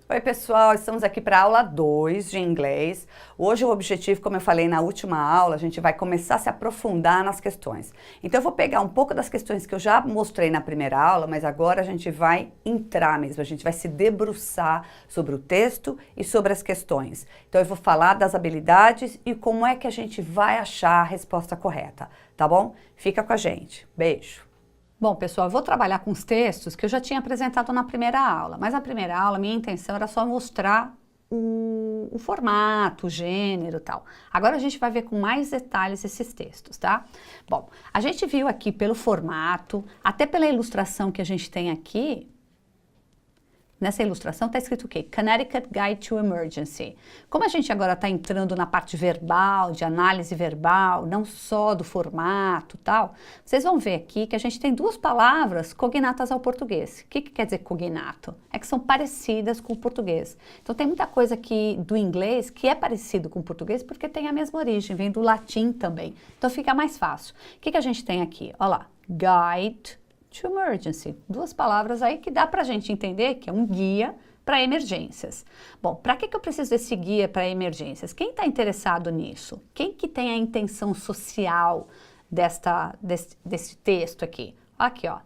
Oi pessoal, estamos aqui para a aula 2 de inglês. Hoje o objetivo, como eu falei na última aula, a gente vai começar a se aprofundar nas questões. Então eu vou pegar um pouco das questões que eu já mostrei na primeira aula, mas agora a gente vai entrar mesmo, a gente vai se debruçar sobre o texto e sobre as questões. Então eu vou falar das habilidades e como é que a gente vai achar a resposta correta, tá bom? Fica com a gente. Beijo! Bom, pessoal, eu vou trabalhar com os textos que eu já tinha apresentado na primeira aula, mas na primeira aula minha intenção era só mostrar o formato, o gênero e tal. Agora a gente vai ver com mais detalhes esses textos, tá? Bom, a gente viu aqui pelo formato, até pela ilustração que a gente tem aqui. Nessa ilustração está escrito o quê? Connecticut Guide to Emergency. Como a gente agora está entrando na parte verbal, de análise verbal, não só do formato e tal, vocês vão ver aqui que a gente tem duas palavras cognatas ao português. O que quer dizer cognato? É que são parecidas com o português. Então tem muita coisa aqui do inglês que é parecido com o português porque tem a mesma origem, vem do latim também. Então fica mais fácil. O que a gente tem aqui? Olha lá, guide to emergency. Duas palavras aí que dá pra gente entender que é um guia para emergências. Bom, para que eu preciso desse guia para emergências? Quem está interessado nisso? Quem que tem a intenção social desse texto aqui? Aqui, ó.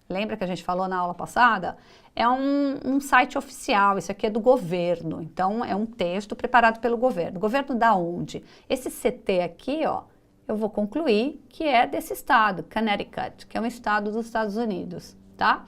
Lembra que a gente falou na aula passada? É um site oficial, isso aqui é do governo. Então, é um texto preparado pelo governo. Governo da onde? Esse CT aqui, ó, eu vou concluir que é desse estado, Connecticut, que é um estado dos Estados Unidos, tá?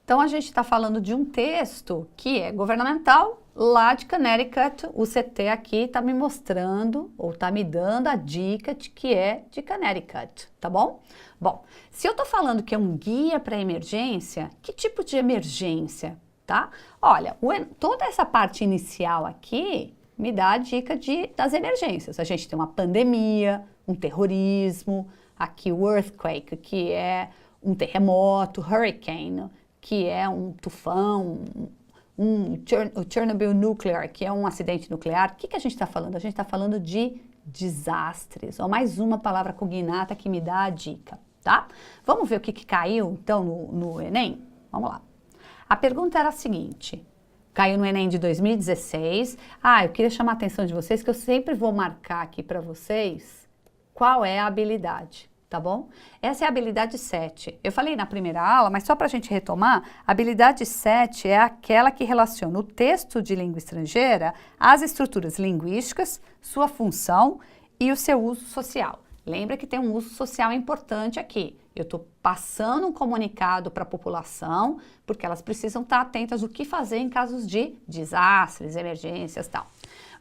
Então, a gente está falando de um texto que é governamental lá de Connecticut. O CT aqui está me mostrando, ou está me dando a dica de que é de Connecticut, tá bom? Bom, se eu estou falando que é um guia para emergência, que tipo de emergência, tá? Olha, toda essa parte inicial aqui me dá a dica das emergências. A gente tem uma pandemia, um terrorismo, aqui o earthquake, que é um terremoto, hurricane, que é um tufão, o Chernobyl nuclear, que é um acidente nuclear. O que a gente está falando? A gente está falando de desastres. Ó, mais uma palavra cognata que me dá a dica, tá? Vamos ver o que caiu, então, no Enem? Vamos lá. A pergunta era a seguinte. Caiu no Enem de 2016. Eu queria chamar a atenção de vocês que eu sempre vou marcar aqui para vocês qual é a habilidade, tá bom? Essa é a habilidade 7. Eu falei na primeira aula, mas só para a gente retomar, a habilidade 7 é aquela que relaciona o texto de língua estrangeira às estruturas linguísticas, sua função e o seu uso social. Lembra que tem um uso social importante aqui. Eu estou passando um comunicado para a população, porque elas precisam estar atentas ao que fazer em casos de desastres, emergências e tal.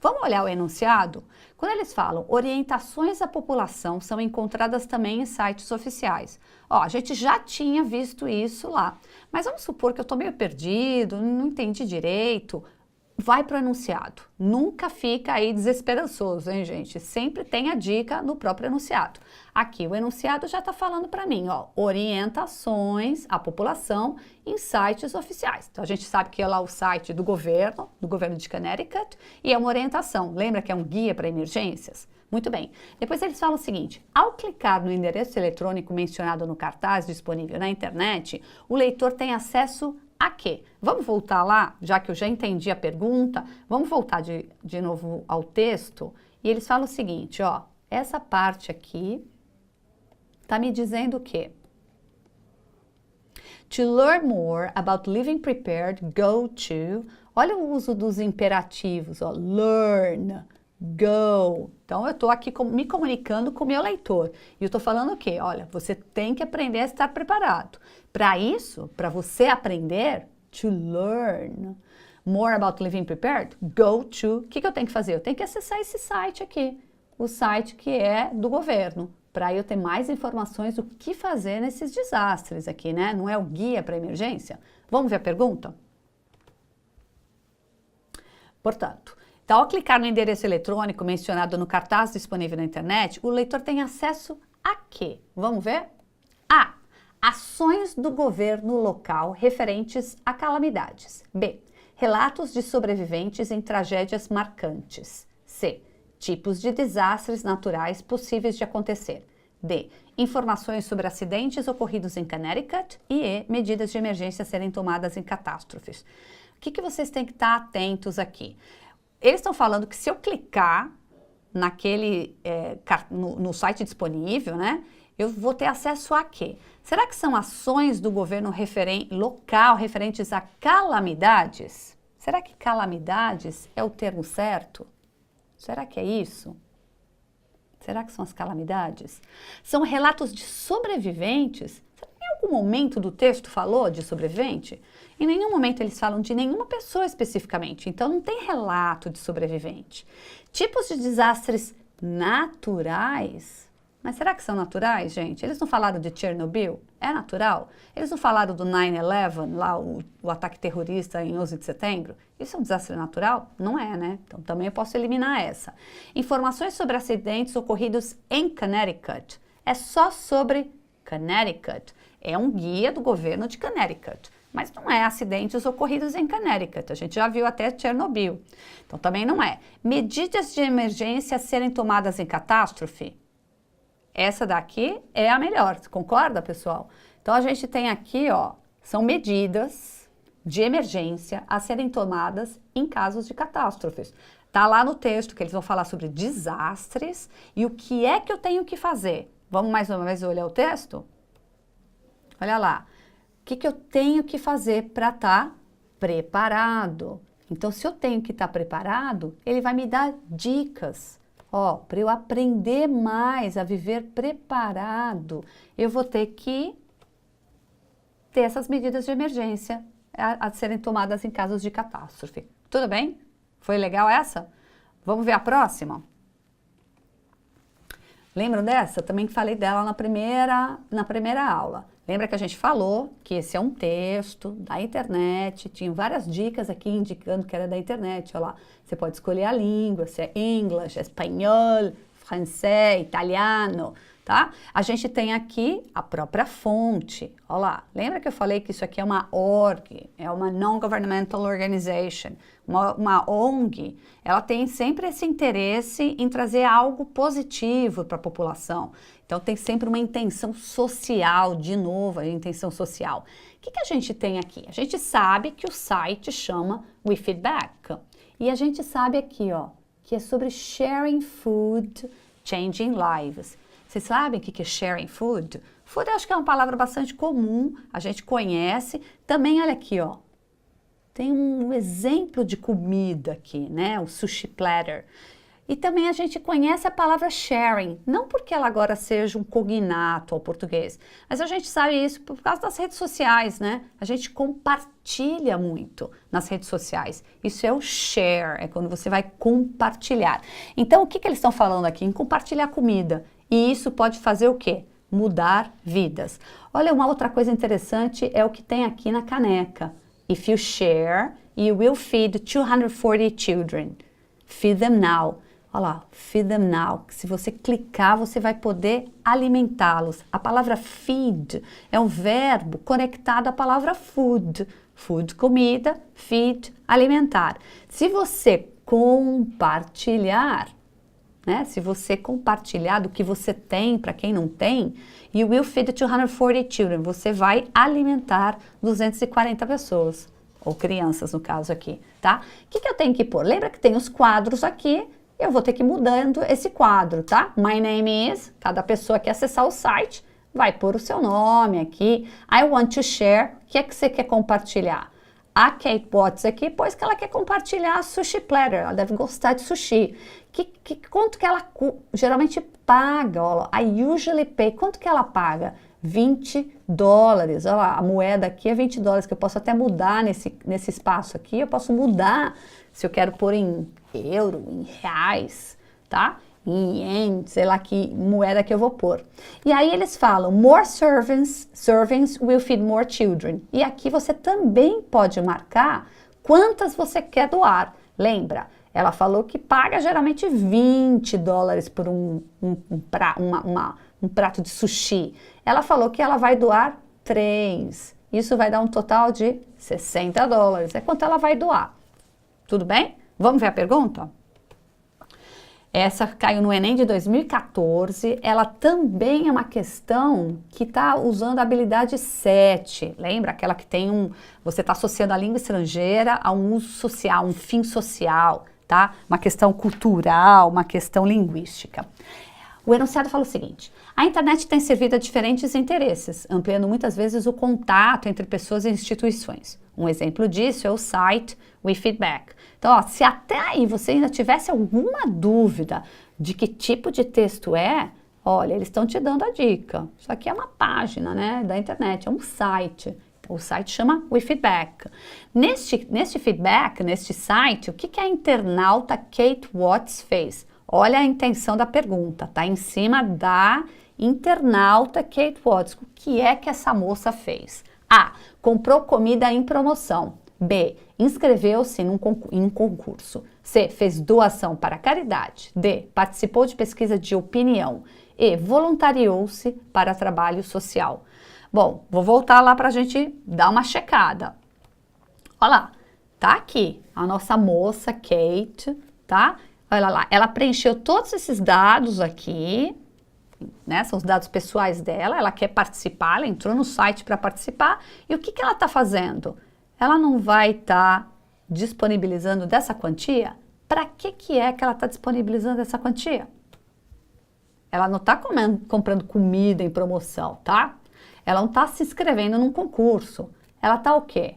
Vamos olhar o enunciado? Quando eles falam orientações à população são encontradas também em sites oficiais. Ó, a gente já tinha visto isso lá, mas vamos supor que eu estou meio perdido, não entendi direito. Vai para o enunciado. Nunca fica aí desesperançoso, hein, gente? Sempre tem a dica no próprio enunciado. Aqui o enunciado já está falando para mim, ó, orientações à população em sites oficiais. Então a gente sabe que é lá o site do governo de Connecticut, e é uma orientação. Lembra que é um guia para emergências? Muito bem. Depois eles falam o seguinte: ao clicar no endereço eletrônico mencionado no cartaz disponível na internet, o leitor tem acesso a quê? Vamos voltar lá, já que eu já entendi a pergunta, vamos voltar de novo ao texto, e eles falam o seguinte, ó, essa parte aqui está me dizendo o quê? To learn more about living prepared, go to, olha o uso dos imperativos, ó, learn, go. Então eu estou aqui me comunicando com o meu leitor, e eu estou falando o quê? Olha, você tem que aprender a estar preparado. Para isso, para você aprender, to learn more about living prepared, go to, o que eu tenho que fazer? Eu tenho que acessar esse site aqui, o site que é do governo, para eu ter mais informações do que fazer nesses desastres aqui, né? Não é o guia para emergência? Vamos ver a pergunta? Portanto, então, ao clicar no endereço eletrônico mencionado no cartaz disponível na internet, o leitor tem acesso a quê? Vamos ver? A. Ações do governo local referentes a calamidades. B. Relatos de sobreviventes em tragédias marcantes. C. Tipos de desastres naturais possíveis de acontecer. D. Informações sobre acidentes ocorridos em Connecticut. E E. Medidas de emergência a serem tomadas em catástrofes. que vocês têm que estar atentos aqui? Eles estão falando que se eu clicar naquele, no site disponível, né, eu vou ter acesso a quê? Será que são ações do governo local referentes a calamidades? Será que calamidades é o termo certo? Será que é isso? Será que são as calamidades? São relatos de sobreviventes? Será que em algum momento do texto falou de sobrevivente? Em nenhum momento eles falam de nenhuma pessoa especificamente, então não tem relato de sobrevivente. Tipos de desastres naturais? Mas será que são naturais, gente? Eles não falaram de Chernobyl? É natural? Eles não falaram do 9/11, lá o ataque terrorista em 11 de setembro? Isso é um desastre natural? Não é, né? Então também eu posso eliminar essa. Informações sobre acidentes ocorridos em Connecticut. É só sobre Connecticut. É um guia do governo de Connecticut. Mas não é acidentes ocorridos em Connecticut. A gente já viu até Chernobyl. Então também não é. Medidas de emergência a serem tomadas em catástrofe. Essa daqui é a melhor, concorda, pessoal? Então, a gente tem aqui, ó, são medidas de emergência a serem tomadas em casos de catástrofes. Tá lá no texto que eles vão falar sobre desastres e o que é que eu tenho que fazer. Vamos mais uma vez olhar o texto? Olha lá. O que eu tenho que fazer para estar preparado? Então, se eu tenho que estar preparado, ele vai me dar dicas. Ó, para eu aprender mais a viver preparado, eu vou ter que ter essas medidas de emergência a serem tomadas em casos de catástrofe. Tudo bem? Foi legal essa? Vamos ver a próxima? Lembram dessa? Também falei dela na primeira aula. Lembra que a gente falou que esse é um texto da internet, tinha várias dicas aqui indicando que era da internet, olha lá. Você pode escolher a língua, se é inglês, espanhol, francês, italiano, tá? A gente tem aqui a própria fonte, olha lá. Lembra que eu falei que isso aqui é uma org, é uma Non-Governmental Organization, uma ONG, ela tem sempre esse interesse em trazer algo positivo para a população. Então, tem sempre uma intenção social, de novo, a intenção social. O que a gente tem aqui? A gente sabe que o site chama WeFeedback. E a gente sabe aqui, ó, que é sobre sharing food, changing lives. Vocês sabem o que é sharing food? Food eu acho que é uma palavra bastante comum, a gente conhece. Também, olha aqui, ó, tem um exemplo de comida aqui, né? O sushi platter. E também a gente conhece a palavra sharing, não porque ela agora seja um cognato ao português, mas a gente sabe isso por causa das redes sociais, né? A gente compartilha muito nas redes sociais. Isso é o share, é quando você vai compartilhar. Então, o que eles estão falando aqui? Em compartilhar comida. E isso pode fazer o quê? Mudar vidas. Olha, uma outra coisa interessante é o que tem aqui na caneca. If you share, you will feed 240 children. Feed them now. Olha lá, feed them now. Se você clicar, você vai poder alimentá-los. A palavra feed é um verbo conectado à palavra food. Food, comida, feed, alimentar. Se você compartilhar, né? Se você compartilhar do que você tem para quem não tem, you will feed 240 children. Você vai alimentar 240 pessoas, ou crianças no caso aqui, tá? O que eu tenho que pôr? Lembra que tem os quadros aqui, eu vou ter que ir mudando esse quadro, tá? My name is, cada pessoa que acessar o site vai pôr o seu nome aqui. I want to share, o que é que você quer compartilhar? A Kate Watts aqui, pois que ela quer compartilhar a sushi platter, ela deve gostar de sushi. Quanto que ela geralmente paga? Ó, I usually pay, quanto que ela paga? $20. Olha lá, a moeda aqui é $20, que eu posso até mudar nesse espaço aqui, eu posso mudar se eu quero pôr em euro, em reais, tá? Em yen, sei lá que moeda que eu vou pôr. E aí eles falam, more servings will feed more children. E aqui você também pode marcar quantas você quer doar. Lembra? Ela falou que paga geralmente $20 por um prato de sushi. Ela falou que ela vai doar 3. Isso vai dar um total de $60. É quanto ela vai doar. Tudo bem? Vamos ver a pergunta? Essa caiu no Enem de 2014, ela também é uma questão que está usando a habilidade 7, lembra? Aquela que tem você está associando a língua estrangeira a um uso social, um fim social, tá? Uma questão cultural, uma questão linguística. O enunciado fala o seguinte: a internet tem servido a diferentes interesses, ampliando muitas vezes o contato entre pessoas e instituições. Um exemplo disso é o site WeFeedback. Então, ó, se até aí você ainda tivesse alguma dúvida de que tipo de texto é, olha, eles estão te dando a dica. Isso aqui é uma página, né, da internet, é um site. O site chama WeFeedback. Neste feedback, neste site, o que a internauta Kate Watts fez? Olha a intenção da pergunta, tá em cima da internauta Kate Watts. O que é que essa moça fez? A. Comprou comida em promoção. B. Inscreveu-se em um concurso. C. Fez doação para caridade. D. Participou de pesquisa de opinião. E. Voluntariou-se para trabalho social. Bom, vou voltar lá para a gente dar uma checada. Olha lá, tá aqui a nossa moça Kate, tá? Olha lá, ela preencheu todos esses dados aqui, né? São os dados pessoais dela, ela quer participar, ela entrou no site para participar. E o que ela está fazendo? Ela não vai estar disponibilizando dessa quantia? Para que é que ela está disponibilizando essa quantia? Ela não está comprando comida em promoção, tá? Ela não está se inscrevendo num concurso. Ela está o quê?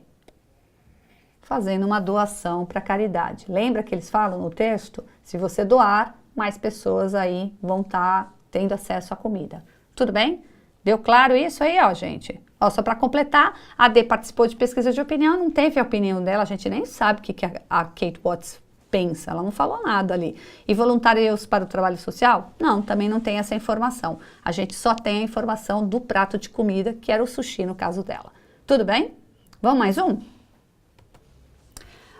Fazendo uma doação para caridade. Lembra que eles falam no texto? Se você doar, mais pessoas aí vão estar tendo acesso à comida. Tudo bem? Deu claro isso aí, ó, gente? Ó, só para completar, a D participou de pesquisa de opinião, não teve a opinião dela, a gente nem sabe o que a Kate Watts pensa, ela não falou nada ali. E voluntariou-se para o trabalho social? Não, também não tem essa informação. A gente só tem a informação do prato de comida, que era o sushi no caso dela. Tudo bem? Vamos mais um?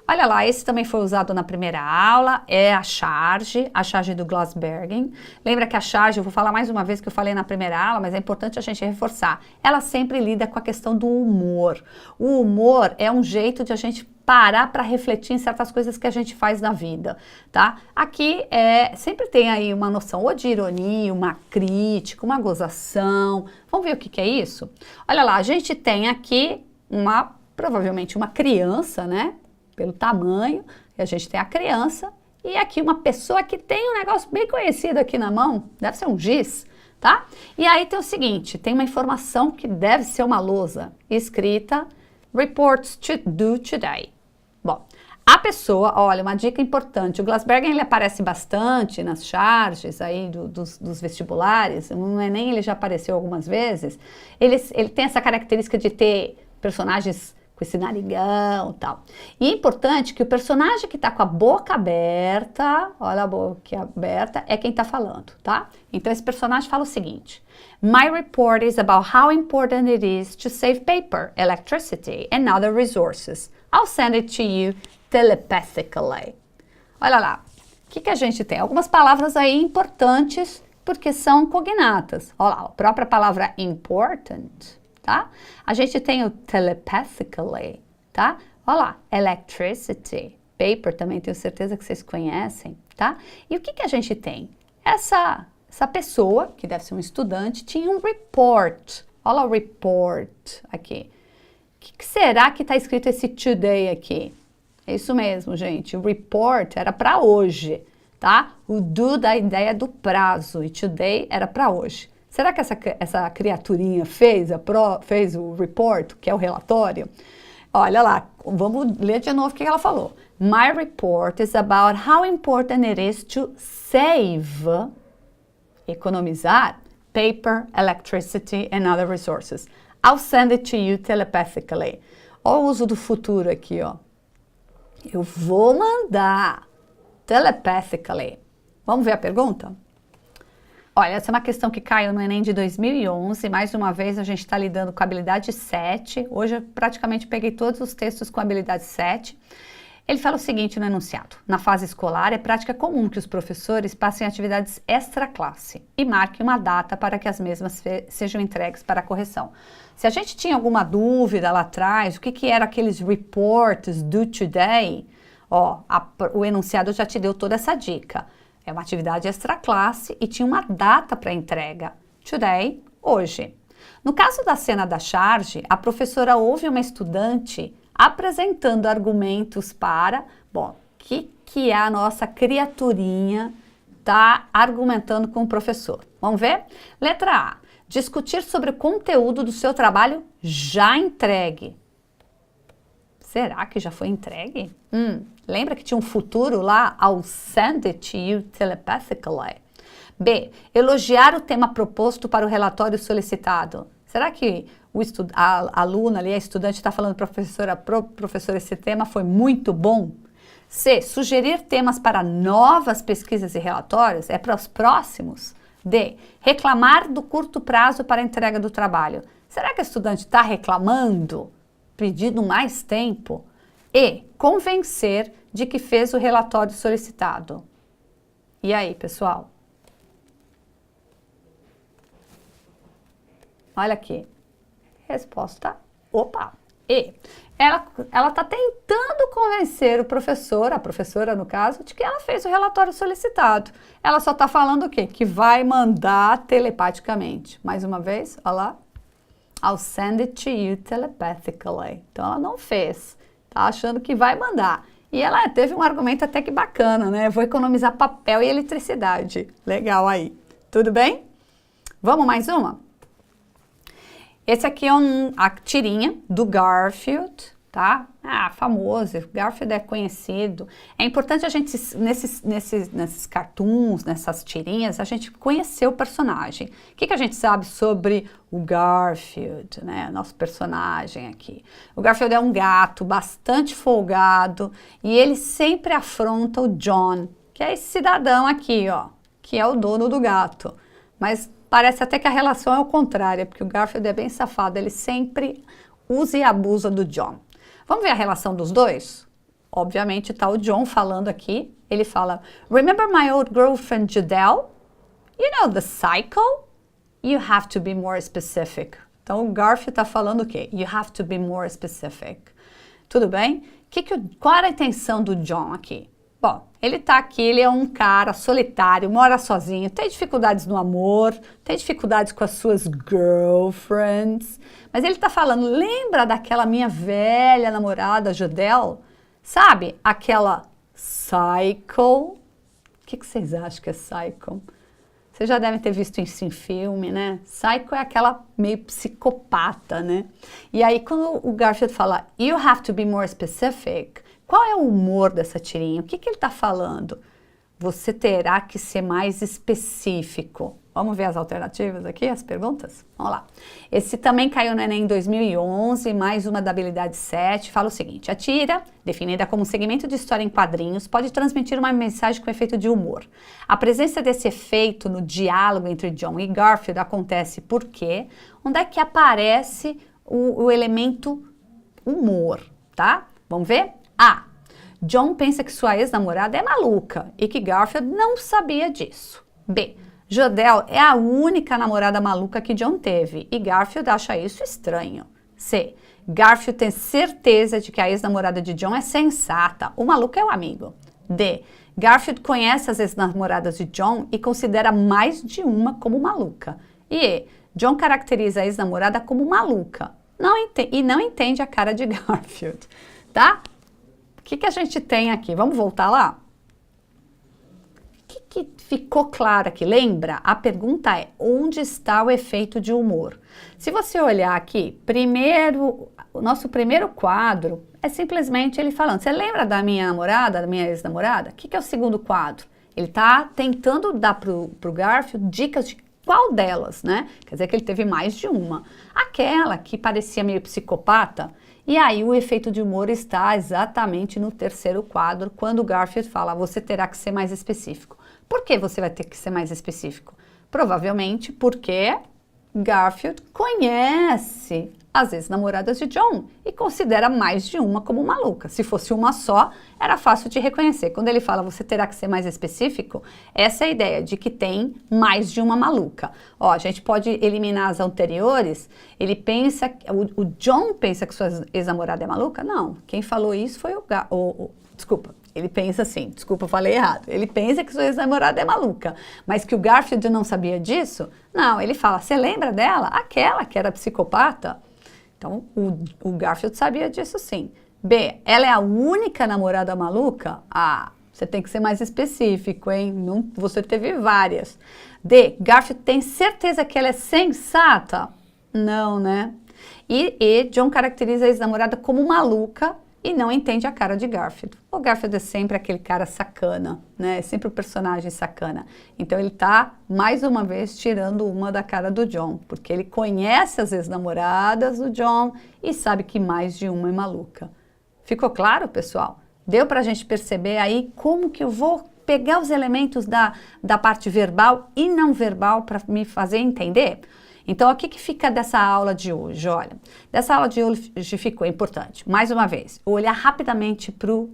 Olha lá, esse também foi usado na primeira aula, é a charge do Glasbergen. Lembra que a charge, eu vou falar mais uma vez que eu falei na primeira aula, mas é importante a gente reforçar. Ela sempre lida com a questão do humor. O humor é um jeito de a gente parar para refletir em certas coisas que a gente faz na vida, tá? Aqui sempre tem aí uma noção ou de ironia, uma crítica, uma gozação. Vamos ver o que é isso? Olha lá, a gente tem aqui provavelmente uma criança, né? Pelo tamanho, e a gente tem a criança, e aqui uma pessoa que tem um negócio bem conhecido aqui na mão, deve ser um giz, tá? E aí tem o seguinte, tem uma informação que deve ser uma lousa, escrita, reports to do today. Bom, a pessoa, olha, uma dica importante, o Glasbergen ele aparece bastante nas charges aí dos vestibulares, no Enem ele já apareceu algumas vezes, ele tem essa característica de ter personagens com esse narigão e tal. E é importante que o personagem que está com a boca aberta, olha a boca aberta, é quem está falando, tá? Então esse personagem fala o seguinte: My report is about how important it is to save paper, electricity and other resources. I'll send it to you telepathically. Olha lá, o que a gente tem? Algumas palavras aí importantes porque são cognatas. Olha lá, a própria palavra important. Tá? A gente tem o telepathically, tá? Olha lá, electricity, paper também tenho certeza que vocês conhecem, tá? E o que a gente tem? Essa pessoa, que deve ser um estudante, tinha um report. Olha lá o report aqui. O que será que está escrito esse today aqui? É isso mesmo, gente. O report era para hoje, tá? O do da ideia do prazo e today era para hoje. Será que essa criaturinha fez o report, que é o relatório? Olha lá, vamos ler de novo o que ela falou. My report is about how important it is to save, economizar, paper, electricity and other resources. I'll send it to you telepathically. Olha o uso do futuro aqui, ó. Eu vou mandar telepathically. Vamos ver a pergunta? Olha, essa é uma questão que caiu no Enem de 2011, mais uma vez a gente está lidando com a habilidade 7, hoje eu praticamente peguei todos os textos com a habilidade 7. Ele fala o seguinte no enunciado: na fase escolar é prática comum que os professores passem atividades extra-classe e marquem uma data para que as mesmas sejam entregues para a correção. Se a gente tinha alguma dúvida lá atrás, o que eram aqueles reports do today, ó, o enunciado já te deu toda essa dica. É uma atividade extra-classe e tinha uma data para entrega. Today, hoje. No caso da cena da charge, a professora ouve uma estudante apresentando argumentos para... Bom, que a nossa criaturinha está argumentando com o professor? Vamos ver? Letra A. Discutir sobre o conteúdo do seu trabalho já entregue. Será que já foi entregue? Lembra que tinha um futuro lá? I'll send it to you telepathically. B. Elogiar o tema proposto para o relatório solicitado. Será que a aluna ali, a estudante, está falando, professora, esse tema foi muito bom? C. Sugerir temas para novas pesquisas e relatórios. É para os próximos? D. Reclamar do curto prazo para a entrega do trabalho. Será que a estudante está reclamando? Pedindo mais tempo? E. Convencer de que fez o relatório solicitado. E aí, pessoal? Olha aqui. Resposta, opa, E. Ela está tentando convencer o professor, a professora no caso, de que ela fez o relatório solicitado. Ela só está falando o quê? Que vai mandar telepaticamente. Mais uma vez, olha lá. I'll send it to you telepathically. Então ela não fez. Tá achando que vai mandar. E ela teve um argumento até que bacana, né? Vou economizar papel e eletricidade. Legal aí. Tudo bem? Vamos mais uma? Esse aqui é a tirinha do Garfield, tá? Famoso, Garfield é conhecido. É importante a gente, nesses cartoons, nessas tirinhas, a gente conhecer o personagem. O que a gente sabe sobre o Garfield, né? Nosso personagem aqui. O Garfield é um gato bastante folgado e ele sempre afronta o John, que é esse cidadão aqui, ó, que é o dono do gato. Mas parece até que a relação é o contrário, porque o Garfield é bem safado, ele sempre usa e abusa do John. Vamos ver a relação dos dois? Obviamente está o John falando aqui, ele fala, Remember my old girlfriend Judelle? You know the cycle? You have to be more specific. Então o Garfield está falando o quê? You have to be more specific. Tudo bem? Qual era a intenção do John aqui? Bom, ele tá aqui, ele é um cara solitário, mora sozinho, tem dificuldades no amor, tem dificuldades com as suas girlfriends, mas ele tá falando, lembra daquela minha velha namorada, Judelle? Sabe, aquela Psycho? O que vocês acham que é Psycho? Vocês já devem ter visto isso em filme, né? Psycho é aquela meio psicopata, né? E aí quando o Garfield fala, you have to be more specific, qual é o humor dessa tirinha? O que ele está falando? Você terá que ser mais específico. Vamos ver as alternativas aqui, as perguntas? Vamos lá. Esse também caiu no Enem em 2011, mais uma da habilidade 7. Fala o seguinte, a tira, definida como um segmento de história em quadrinhos, pode transmitir uma mensagem com efeito de humor. A presença desse efeito no diálogo entre John e Garfield acontece porque onde é que aparece o elemento humor, tá? Vamos ver? A. John pensa que sua ex-namorada é maluca e que Garfield não sabia disso. B. Judelle é a única namorada maluca que John teve e Garfield acha isso estranho. C. Garfield tem certeza de que a ex-namorada de John é sensata, o maluco é o amigo. D. Garfield conhece as ex-namoradas de John e considera mais de uma como maluca. E E. John caracteriza a ex-namorada como maluca e não entende a cara de Garfield, tá? O que a gente tem aqui? Vamos voltar lá? O que ficou claro aqui? Lembra? A pergunta é, onde está o efeito de humor? Se você olhar aqui, o nosso primeiro quadro é simplesmente ele falando, você lembra da minha namorada, da minha ex-namorada? O que é o segundo quadro? Ele está tentando dar pro Garfield dicas de qual delas, né? Quer dizer que ele teve mais de uma. Aquela que parecia meio psicopata. E aí o efeito de humor está exatamente no terceiro quadro, quando o Garfield fala, você terá que ser mais específico. Por que você vai ter que ser mais específico? Provavelmente porque Garfield conhece as ex-namoradas de John e considera mais de uma como maluca. Se fosse uma só, era fácil de reconhecer. Quando ele fala, você terá que ser mais específico, essa é a ideia de que tem mais de uma maluca. Ó, a gente pode eliminar as anteriores, o John pensa que sua ex-namorada é maluca? Não, quem falou isso foi desculpa, Ele pensa assim, desculpa, eu falei errado. Ele pensa que sua ex-namorada é maluca. Mas que o Garfield não sabia disso? Não, ele fala, você lembra dela? Aquela que era psicopata? Então, o Garfield sabia disso sim. B, ela é a única namorada maluca? Ah, você tem que ser mais específico, hein? Não, você teve várias. D, Garfield tem certeza que ela é sensata? Não, né? E John caracteriza a ex-namorada como maluca e não entende a cara de Garfield. O Garfield é sempre aquele cara sacana, né? É sempre o personagem sacana. Então ele tá, mais uma vez, tirando uma da cara do John, porque ele conhece as ex-namoradas do John e sabe que mais de uma é maluca. Ficou claro, pessoal? Deu pra gente perceber aí como que eu vou pegar os elementos da parte verbal e não verbal para me fazer entender? Então, o que fica dessa aula de hoje? Olha, dessa aula de hoje ficou importante, mais uma vez, olhar rapidamente para o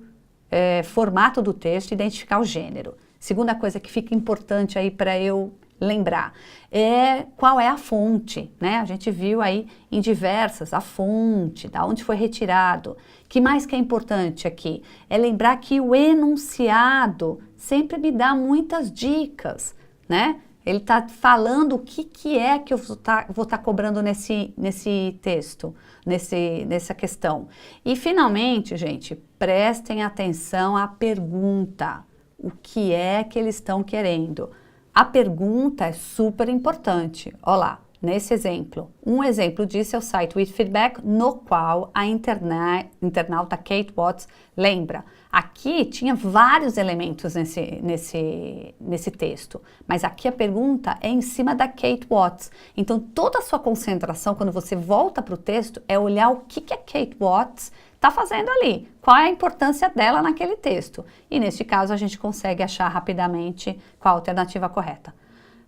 formato do texto e identificar o gênero. Segunda coisa que fica importante aí para eu lembrar é qual é a fonte, né? A gente viu aí em diversas a fonte, da onde foi retirado. Que mais que é importante aqui? É lembrar que o enunciado sempre me dá muitas dicas, né? Ele está falando o que é que eu vou tá cobrando nesse texto, nessa questão. E, finalmente, gente, prestem atenção à pergunta. O que é que eles estão querendo? A pergunta é super importante. Olha lá, nesse exemplo. Um exemplo disso é o site With Feedback, no qual a internauta Kate Watts lembra. Aqui tinha vários elementos nesse texto, mas aqui a pergunta é em cima da Kate Watts. Então, toda a sua concentração, quando você volta para o texto, é olhar o que a Kate Watts está fazendo ali, qual é a importância dela naquele texto. E, neste caso, a gente consegue achar rapidamente qual a alternativa correta.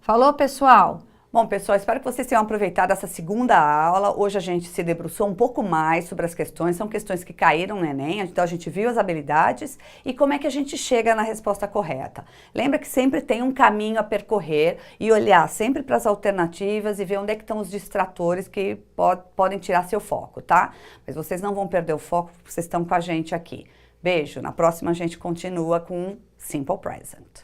Falou, pessoal? Bom, pessoal, espero que vocês tenham aproveitado essa segunda aula. Hoje a gente se debruçou um pouco mais sobre as questões. São questões que caíram no Enem, então a gente viu as habilidades e como é que a gente chega na resposta correta. Lembra que sempre tem um caminho a percorrer e olhar sempre para as alternativas e ver onde é que estão os distratores que podem tirar seu foco, tá? Mas vocês não vão perder o foco porque vocês estão com a gente aqui. Beijo, na próxima a gente continua com Simple Present.